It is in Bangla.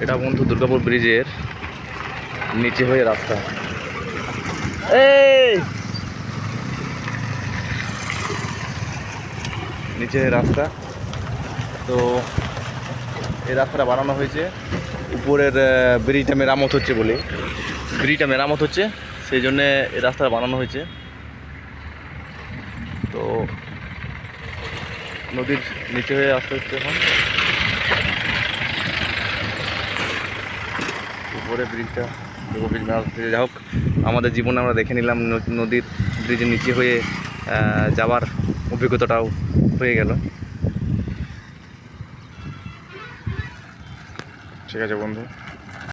এটা বন্ধু দুর্গাপুর ব্রিজের নিচে হয়ে রাস্তা। এই নিচে হয়ে রাস্তা। তো এই রাস্তাটা বানানো হয়েছে উপরের ব্রিজটা মেরামত হচ্ছে বলে, ব্রিজটা মেরামত হচ্ছে সেই জন্যে এই রাস্তাটা বানানো হয়েছে। তো নদীর নিচে হয়ে আসতে হচ্ছে এখন, উপরে ব্রিজটা ব্রিজ মেরামত হচ্ছে। যাই হোক, আমাদের জীবনে আমরা দেখে নিলাম নদীর ব্রিজের নিচে হয়ে যাওয়ার অভিজ্ঞতাটাও হয়ে গেল। ঠিক আছে বন্ধু।